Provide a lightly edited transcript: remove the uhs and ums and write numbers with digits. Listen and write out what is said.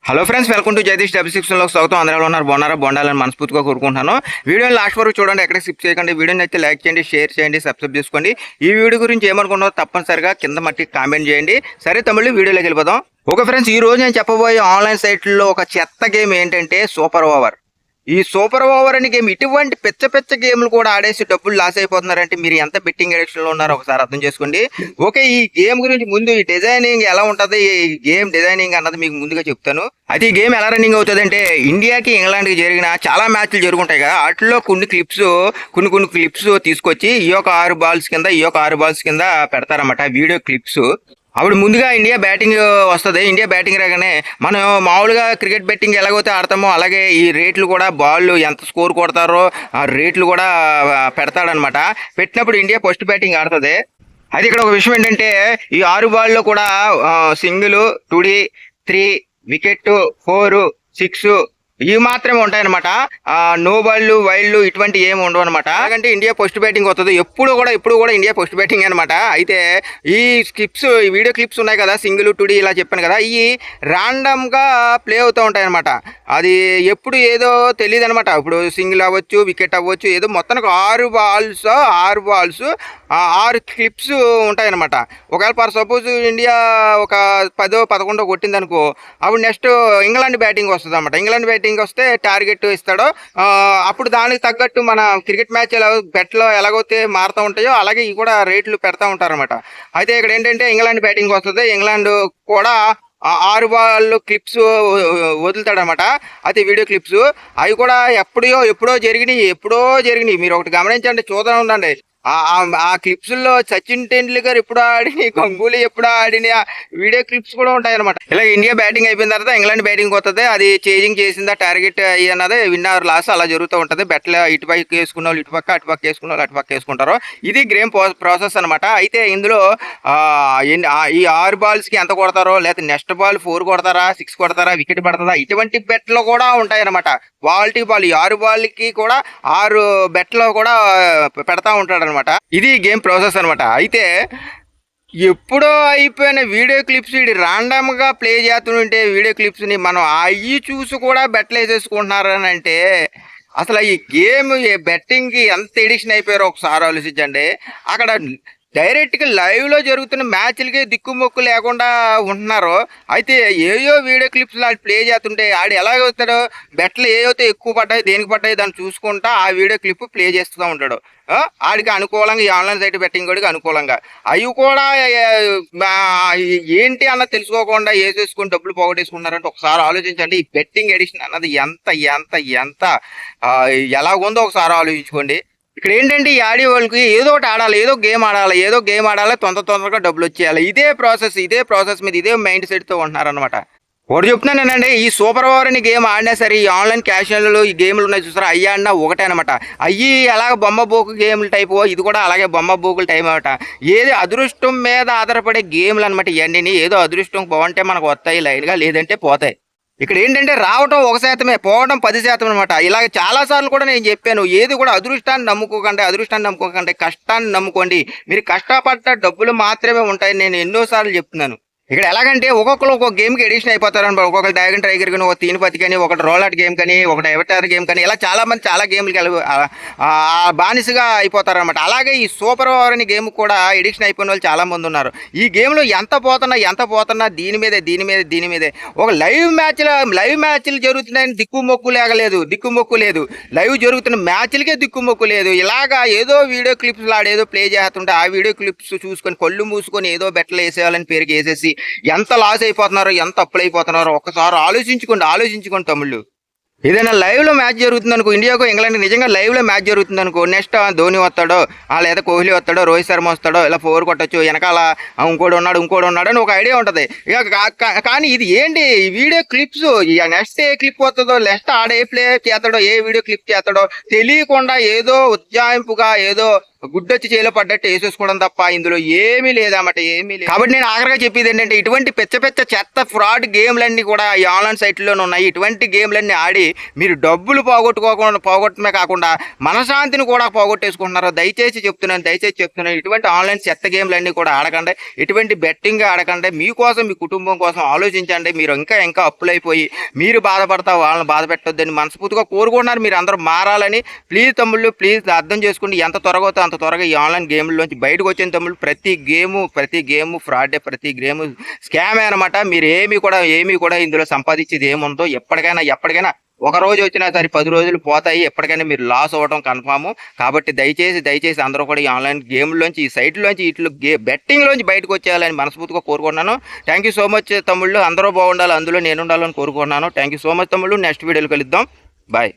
Hello friends, welcome to Jagadish డబ్6లో స్వాగతం. అందరూ ఉన్నారు, బాగుండాలని మనస్ఫూర్తిగా కోరుకుంటున్నాను. వీడియోని లాస్ట్ వరకు చూడండి, ఎక్కడ స్కిప్ చేయకండి. వీడియోని అయితే లైక్ చేయండి, షేర్ చేయండి, సబ్స్క్రైబ్ చేసుకోండి. ఈ వీడియో గురించి ఏమనుకున్నారో తప్పనిసరిగా కింద మట్టి కామెంట్ చేయండి. సరే తమిళ వీడియోలోకి వెళ్ళిపోదాం. ఓకే ఫ్రెండ్స్, ఈ రోజు నేను చెప్పబోయే ఆన్లైన్ సైట్లో ఒక చెత్త గేమ్ ఏంటంటే సూపర్ ఓవర్. ఈ సూపర్ ఓవర్ అనే గేమ్ ఇటువంటి పెచ్చ గేమ్లు కూడా ఆడేసి డబ్బులు లాస్ అయిపోతున్నారంటే మీరు ఎంత బెట్టింగ్ అడిక్షన్ లో ఉన్నారో ఒకసారి అర్థం చేసుకోండి. ఓకే, ఈ గేమ్ గురించి ముందు ఈ డిజైనింగ్ ఎలా ఉంటది, ఈ గేమ్ డిజైనింగ్ అన్నది మీకు ముందుగా చెప్తాను. అయితే ఈ గేమ్ ఎలా రన్నింగ్ అవుతుంది అంటే, ఇండియాకి ఇంగ్లాండ్ కి జరిగిన చాలా మ్యాచ్లు జరుగుంటాయి కదా, వాటిలో కొన్ని క్లిప్స్ తీసుకొచ్చి ఈ యొక్క 6 బాల్స్ కింద పెడతారన్నమాట వీడియో క్లిప్స్. అప్పుడు ముందుగా ఇండియా బ్యాటింగ్ వస్తుంది. ఇండియా బ్యాటింగ్ రాగానే మనం మామూలుగా క్రికెట్ బెట్టింగ్ ఎలాగైతే ఆడతామో అలాగే ఈ రేట్లు కూడా, బాల్ ఎంత స్కోర్ కొడతారో ఆ రేట్లు కూడా పెడతాడనమాట. పెట్టినప్పుడు ఇండియా ఫస్ట్ బ్యాటింగ్ ఆడుతుంది. అయితే ఇక్కడ ఒక విషయం ఏంటంటే, ఈ 6 బాల్లో కూడా సింగిల్, 2D, 3 వికెట్, 4, 6 ఇవి మాత్రమే ఉంటాయన్నమాట. నో బాల్లు, వైల్డ్ ఇటువంటి ఏమి ఉండవు అనమాట. ఎందుకంటే ఇండియా ఫస్ట్ బ్యాటింగ్ వస్తుంది ఎప్పుడు కూడా ఇండియా ఫస్ట్ బ్యాటింగ్ అనమాట. అయితే ఈ ఈ వీడియో క్లిప్స్ ఉన్నాయి కదా, సింగిల్, 2D ఇలా చెప్పాను కదా, ఇవి ర్యాండమ్ గా ప్లే అవుతూ ఉంటాయి అనమాట. అది ఎప్పుడు ఏదో తెలియదు అనమాట. ఇప్పుడు సింగిల్ అవ్వచ్చు, వికెట్ అవ్వచ్చు, ఏదో మొత్తానికి 6 బాల్స్ 6 క్లిప్స్ ఉంటాయన్నమాట. ఒకవేళ ఫర్ సపోజ్ ఇండియా ఒక 10-11 కొట్టింది అనుకో, అప్పుడు నెక్స్ట్ ఇంగ్లాండ్ బ్యాటింగ్ వస్తుంది అనమాట. ఇంగ్లాండ్ బ్యాటింగ్ వస్తే టార్గెట్ ఇస్తాడో, అప్పుడు దానికి తగ్గట్టు మన క్రికెట్ మ్యాచ్ బెట్లో ఎలాగైతే మారుతూ ఉంటాయో అలాగే ఇవి కూడా రేట్లు పెడతా ఉంటారనమాట. అయితే ఇక్కడ ఏంటంటే ఇంగ్లాండ్ బ్యాటింగ్ వస్తుంది, ఇంగ్లాండ్ కూడా 6 బాల్ క్లిప్స్ వదులుతాడనమాట. అయితే వీడియో క్లిప్స్ అవి కూడా ఎప్పుడో జరిగినాయి. మీరు ఒకటి గమనించండి, చూద్దాం ఉందండి. ఆ క్లిప్స్లో సచిన్ టెండూల్కర్ ఎప్పుడు ఆడిని, గంగూలీ ఎప్పుడు ఆడిని వీడియో క్లిప్స్ కూడా ఉంటాయి అనమాట. ఇలా ఇండియా బ్యాటింగ్ అయిపోయిన తర్వాత ఇంగ్లాండ్ బ్యాటింగ్ వస్తుంది. అది చేంజింగ్ చేసిందా టార్గెట్ అన్నది విన్నర్ లాస్ అలా జరుగుతూ ఉంటుంది. బెట్లు ఇటుపక్క వేసుకున్న వాళ్ళు ఇటుపక్క, అటుపక్క వేసుకున్న వాళ్ళు అటుపక్క వేసుకుంటారు. ఇది గేమ్ ప్రాసెస్ అనమాట. అయితే ఇందులో ఈ 6 బాల్స్కి ఎంత కొడతారో, లేకపోతే నెక్స్ట్ బాల్ 4 కొడతారా, 6 కొడతారా, వికెట్ పడుతుందా, ఇటువంటి బెట్లు కూడా ఉంటాయి అనమాట. క్వాలిటీ బాల్, ఈ 6 బాల్కి కూడా 6 బెట్లో కూడా పెడతా ఉంటాడు. ఇది గేమ్ ప్రాసెస్ అనమాట. అయితే ఎప్పుడో అయిపోయిన వీడియో క్లిప్స్ రాండమ్ గా ప్లే చేస్తుంటే వీడియో క్లిప్స్ ని మనం అయ్యి చూసి కూడా బెట్లు వేసేసుకుంటున్నారని అంటే, అసలు ఈ గేమ్ బెట్టింగ్ కి ఎంత ఎడిక్షన్ అయిపోయారో ఒకసారి ఆలోచించండి. అక్కడ డైరెక్ట్గా లైవ్లో జరుగుతున్న మ్యాచ్లకి దిక్కుమొక్కు లేకుండా ఉంటున్నారు. అయితే ఏయో వీడియో క్లిప్స్ ఆడు ప్లే చేస్తుంటే ఆడు ఎలాగవుతాడో, బెట్లు ఏవైతే ఎక్కువ పడ్డాయి, దేనికి పడ్డాయి దాన్ని చూసుకుంటా ఆ వీడియో క్లిప్ ప్లే చేస్తూ ఉంటాడు. ఆడికి అనుకూలంగా, ఈ ఆన్లైన్ సైట్ బెట్టింగ్ కూడా అనుకూలంగా అవి కూడా ఏంటి అన్నది తెలుసుకోకుండా వేసేసుకుని డబ్బులు పోగొట్టేసుకున్నారంటే ఒకసారి ఆలోచించండి. ఈ బెట్టింగ్ ఎడిషన్ అన్నది ఎంత ఎలాగుందో ఒకసారి ఆలోచించుకోండి. ఇక్కడ ఏంటంటే ఈ ఆడే వాళ్ళకి ఏదో ఒకటి ఆడాలి, ఏదో గేమ్ ఆడాలి, తొందరగా డబ్బులు వచ్చేయాలి. ఇదే ప్రాసెస్ మీద ఇదే మైండ్ సెట్తో ఉంటున్నారనమాట. ఒకటి చెప్తున్నానండి, ఈ సూపర్ ఓవర్ అని గేమ్ ఆడినా సరే, ఈ ఆన్లైన్ క్యాషన్లు ఈ గేమ్లు ఉన్నాయి చూసారా, అయ్యి ఆడినా ఒకటే అనమాట. అయ్యి ఎలాగ బొమ్మ బోకు గేమ్ల టైపు, ఇది కూడా అలాగే బొమ్మ బోకుల టైం అనమాట. ఏది అదృష్టం మీద ఆధారపడే గేమ్లు అనమాట ఇవన్నీ. ఏదో అదృష్టం బాగుంటే మనకు వస్తాయి లైన్గా, లేదంటే పోతాయి. ఇక్కడ ఏంటంటే రావటం 1%, పోవడం 10% అనమాట. ఇలాగ చాలాసార్లు కూడా నేను చెప్పాను, ఏది కూడా అదృష్టాన్ని నమ్ముకోకండి, కష్టాన్ని నమ్ముకోండి. మీరు కష్టపడ్డ డబ్బులు మాత్రమే ఉంటాయి, నేను ఎన్నోసార్లు చెప్తున్నాను. ఇక్కడ ఎలాగంటే ఒక్కొక్కరు ఒక్కొక్క గేమ్కి ఎడిషన్ అయిపోతారు అనమాట. ఒక్కొక్కరు డ్రాగన్ టైగర్ కానీ, ఒక తీనిపతి కానీ, ఒకటి రోలాట్ గేమ్ కానీ, ఒకటి ఎవటార్ గేమ్ కానీ, ఇలా చాలామంది చాలా గేమ్లకి బానిసగా అయిపోతారనమాట. అలాగే ఈ సూపర్ ఓవర్ అనే గేమ్ కూడా ఎడిషన్ అయిపోయిన వాళ్ళు చాలామంది ఉన్నారు. ఈ గేమ్లో ఎంత పోతున్నా దీని మీదే. ఒక లైవ్ మ్యాచ్లు జరుగుతున్నాయని దిక్కుమొక్కు లేదు. లైవ్ జరుగుతున్న మ్యాచ్లకే దిక్కుమొక్కు లేదు. ఇలాగా ఏదో వీడియో క్లిప్స్ ఆడేదో ప్లే చేస్తుంటే ఆ వీడియో క్లిప్స్ చూసుకొని కళ్ళు మూసుకొని ఏదో బెట్లు వేసేయాలని పేరుకి వేసేసి ఎంత లాస్ అయిపోతున్నారో, ఎంత అప్పులు అయిపోతున్నారో ఒక్కసారి ఆలోచించుకోండి తమ్ముళ్ళు. ఏదైనా లైవ్ లో మ్యాచ్ జరుగుతుంది అనుకో, ఇండియాకు ఇంగ్లాండ్ నిజంగా లైవ్ లో మ్యాచ్ జరుగుతుంది అనుకో, నెక్స్ట్ ధోని వస్తాడో, లేదా కోహ్లీ వస్తాడో, రోహిత్ శర్మ వస్తాడో, ఇలా 4 కొట్టచ్చు, వెనకాల ఇంకోటి ఉన్నాడు అని ఒక ఐడియా ఉంటుంది. ఇక కానీ ఇది ఏంటి, ఈ వీడియో క్లిప్స్, నెక్స్ట్ ఏ క్లిప్ వస్తుందో, నెక్స్ట్ ఆడే ప్లే చేస్తాడో, ఏ వీడియో క్లిప్ చేస్తాడో తెలియకుండా ఏదో ఉజ్జాయింపుగా ఏదో గుడ్డొచ్చి చేలో పడ్డట్టు వేసేసుకోవడం తప్ప ఇందులో ఏమీ లేదన్నమాట, ఏమీ లేదు. కాబట్టి నేను ఆఖరిగా చెప్పేది ఏంటంటే ఇటువంటి పెద్ద చెత్త ఫ్రాడ్ గేమ్లన్నీ కూడా ఈ ఆన్లైన్ సైట్లోనే ఉన్నాయి. ఇటువంటి గేమ్లన్నీ ఆడి మీరు డబ్బులు పోగొట్టమే కాకుండా మనశ్శాంతిని కూడా పోగొట్టేసుకుంటున్నారు. దయచేసి చెప్తున్నాను ఇటువంటి ఆన్లైన్ చెత్త గేమ్లన్నీ కూడా ఆడకండి, ఇటువంటి బెట్టింగ్ ఆడకండి. మీకోసం మీ కుటుంబం కోసం ఆలోచించండి. మీరు ఇంకా అప్పులైపోయి మీరు బాధపడతా వాళ్ళని బాధ పెట్టొద్దని మనస్ఫూర్తిగా కోరుకుంటున్నారు. మీరు అందరూ మారాలని. ప్లీజ్ తమ్ముళ్ళు, ప్లీజ్ అర్థం చేసుకోండి. ఎంత త్వరగా అవుతా అంత త్వరగా ఈ ఆన్లైన్ గేమ్లోంచి బయటకు వచ్చిన తమ్ముళ్ళు. ప్రతి గేము ఫ్రాడే, ప్రతి గేమ్ స్కామే అనమాట. మీరు ఏమీ కూడా ఇందులో సంపాదించేది ఏముందో ఎప్పటికైనా ఒక రోజు వచ్చినా సరే 10 రోజులు పోతాయి. ఎప్పటికైనా మీరు లాస్ అవ్వడం కన్ఫామ్. కాబట్టి దయచేసి అందరూ కూడా ఈ ఆన్లైన్ గేమ్లోంచి, ఈ సైట్లోంచి, ఇట్లు బెట్టింగ్లోంచి బయటకు వచ్చేయాలని మనస్ఫూర్తిగా కోరుకుంటున్నాను. థ్యాంక్ యూ సో మచ్ తమ్ముళ్ళు. అందరూ బాగుండాలి, అందులో నేను ఉండాలని కోరుకుంటున్నాను. థ్యాంక్ యూ సో మచ్ తమ్ముళ్ళు. నెక్స్ట్ వీడియోలో కలుద్దాం. బాయ్.